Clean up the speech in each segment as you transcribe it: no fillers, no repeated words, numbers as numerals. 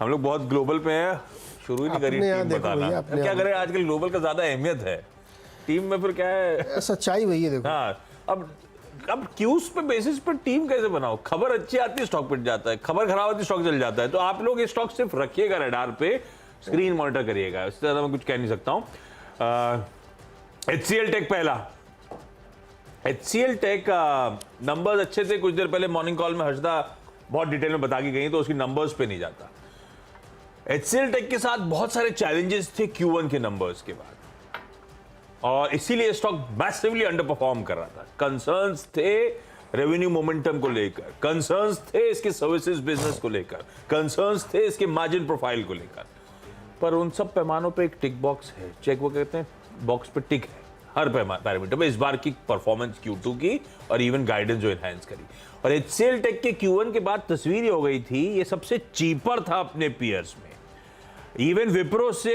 हम लोग बहुत ग्लोबल पे हैं, शुरू ही नहीं करी टीम बताना। अब क्या करें, आजकल ग्लोबल का ज्यादा अहमियत है टीम में, फिर क्या है सच्चाई वही है देखो। हाँ, अब क्यूज पे बेसिस पर टीम कैसे बनाओ? खबर अच्छी आती है स्टॉक पिट जाता है, खबर खराब आती है स्टॉक चल जाता है। तो आप लोग ये स्टॉक सिर्फ रखिएगा रडार पे, स्क्रीन मॉनिटर करिएगा, इससे ज्यादा मैं कुछ कह नहीं सकता हूँ। HCL टेक पहला, HCL टेक नंबर्स अच्छे थे। कुछ देर पहले मॉर्निंग कॉल में हर्षदा बहुत डिटेल में बता के गई, तो उसकी नंबर्स पे नहीं जाता। HCL टेक के साथ बहुत सारे चैलेंजेस थे Q1 के नंबर्स के बाद, और इसीलिए स्टॉक मैसिवली अंडर परफॉर्म कर रहा था। कंसर्न्स थे रेवेन्यू मोमेंटम को लेकर, कंसर्न्स थे इसके सर्विसेज बिजनेस को लेकर, कंसर्न्स थे इसके मार्जिन प्रोफाइल को लेकर। पर उन सब पैमानों पे एक टिक बॉक्स है, चेक वो कहते हैं बॉक्स पे टिक है हर पैरामीटर में। इस बार की परफॉर्मेंस Q2 की और इवन गाइडेंस जो एनहांस करी, और HCL टेक के Q1 के बाद तस्वीर ये हो गई थी, ये सबसे चीपर था अपने पीयर्स में। इवन विप्रो से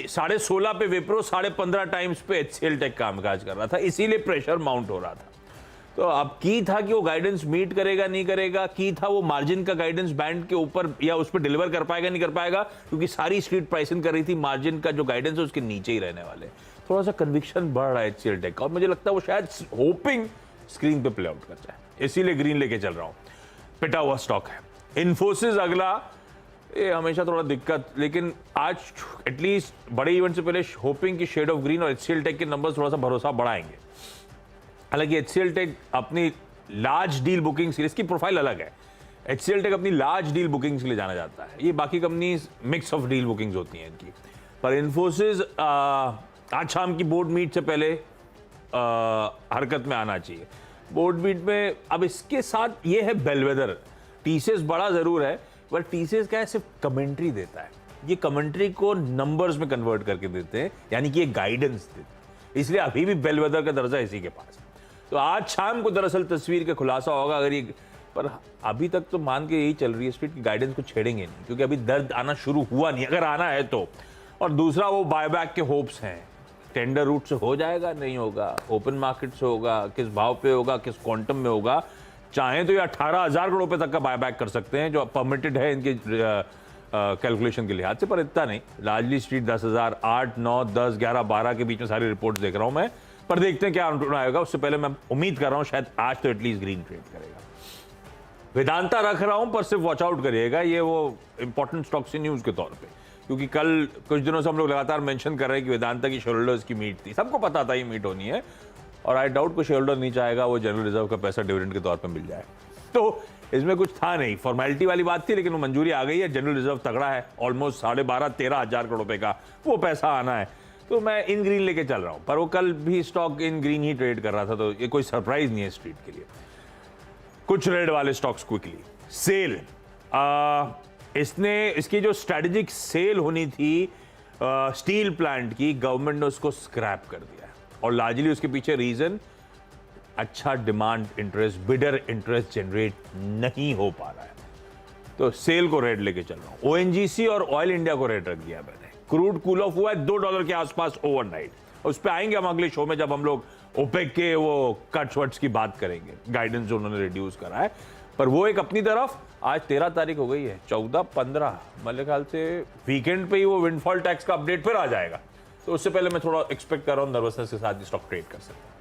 16.5 पे विप्रो 15.5 टाइम्स पे HCL टेक कामकाज कर रहा था, इसीलिए प्रेशर माउंट हो रहा था। तो अब की था कि वो गाइडेंस मीट करेगा नहीं करेगा, की था वो मार्जिन का गाइडेंस बैंड के ऊपर या उस पर डिलीवर कर पाएगा नहीं कर पाएगा, क्योंकि सारी स्ट्रीट प्राइसिंग कर रही थी मार्जिन का जो गाइडेंस है उसके नीचे ही रहने वाले। थोड़ा सा कन्विक्शन बढ़ रहा है HCL टेक का, और मुझे लगता है वो शायद होपिंग स्क्रीन पे प्ले आउट कर जाए, इसीलिए ग्रीन लेके चल रहा हूं। पिटा हुआ स्टॉक है। इन्फोसिस अगला, ये हमेशा थोड़ा दिक्कत, लेकिन आज एटलीस्ट बड़े इवेंट से पहले होपिंग की शेड ऑफ ग्रीन और HCL टेक के नंबर थोड़ा सा भरोसा बढ़ाएंगे। हालांकि HCL टेक अपनी लार्ज डील बुकिंग्स के लिए, इसकी प्रोफाइल अलग है, HCL टेक अपनी लार्ज डील बुकिंग्स के लिए जाना जाता है। ये बाकी companies mix of deal bookings होती हैं इनकी। पर इन्फोसिस आज शाम की बोर्ड मीट से पहले हरकत में आना चाहिए। बोर्ड मीट में अब इसके साथ ये है बेलवेदर, TCS बड़ा जरूर है, पर TCS क्या है, सिर्फ कमेंट्री देता है। ये कमेंट्री को नंबर्स में कन्वर्ट करके देते हैं, यानी कि ये गाइडेंस देते हैं, इसलिए अभी भी बेलवेदर का दर्जा इसी के पास। तो आज शाम को दरअसल तस्वीर का खुलासा होगा अगर ये, पर अभी तक तो मान के यही चल रही है स्ट्रीट की गाइडेंस को छेड़ेंगे नहीं, क्योंकि अभी दर्द आना शुरू हुआ नहीं, अगर आना है तो। और दूसरा वो बायबैक के होप्स हैं, टेंडर रूट से हो जाएगा नहीं होगा, ओपन मार्केट से होगा, किस भाव पे होगा, किस क्वांटम में होगा। चाहे तो ये 18,000 करोड़ रुपए तक का बायबैक कर सकते हैं, जो परमिटेड है इनके कैलकुलेशन के लिहाज से, पर इतना नहीं। लार्जली स्ट्रीट 10,000, 8, 9, 10, 11, 12 के बीच में सारी रिपोर्ट्स देख रहा हूं मैं, पर देखते हैं क्या आएगा। उससे पहले मैं उम्मीद कर रहा हूं शायद आज तो एटलीस्ट ग्रीन ट्रेड करेगा। वेदांता रख रहा हूं, पर सिर्फ वॉच आउट करिएगा, ये वो इंपॉर्टेंट स्टॉक से न्यूज के तौर पे, क्योंकि कल कुछ दिनों से हम लोग लगातार मेंशन कर रहे हैं कि वेदांता की शेयर होल्डर्स की मीट थी, सबको पता था ये मीट होनी है, और आई डाउट कोई शेयर होल्डर नहीं चाहेगा वो जनरल रिजर्व का पैसा डिविडेंड के तौर पे मिल जाए। तो इसमें कुछ था नहीं, फॉर्मेलिटी वाली बात थी, लेकिन वो मंजूरी आ गई है। जनरल रिजर्व तगड़ा है, ऑलमोस्ट 12,500-13,000 करोड़ रुपए का वो पैसा आना है, तो मैं इन ग्रीन लेके चल रहा हूं। पर वो कल भी stock in green he trade कर रहा था, तो ये कोई सरप्राइज नहीं है स्ट्रीट के लिए। कुछ रेड वाले स्टॉक्स क्विकली। सेल, इसकी जो स्ट्रेटेजिक सेल होनी थी स्टील प्लांट की, गवर्नमेंट ने उसको स्क्रैप कर दिया है, और लार्जली उसके पीछे रीजन अच्छा demand interest, bidder interest generate नहीं हो पा रहा है, तो सेल को रेड लेके चल रहा हूं। ONGC और ऑयल इंडिया को रेड रख दिया मैंने। क्रूड कूल ऑफ हुआ है $2 के आसपास ओवरनाइट, उस पर आएंगे हम अगले शो में, जब हम लोग ओपेक के वो कट्स वट्स की बात करेंगे, गाइडेंस जो उन्होंने रिड्यूस करा है। पर वो एक अपनी तरफ, आज 13 तारीख हो गई है, 14, 15 मेरे ख्याल से वीकेंड पे ही वो विंडफॉल टैक्स का अपडेट फिर आ जाएगा, तो उससे पहले मैं थोड़ा एक्सपेक्ट कर रहा हूँ नर्वसनेस के साथ स्टॉक ट्रेड कर सकता हूँ।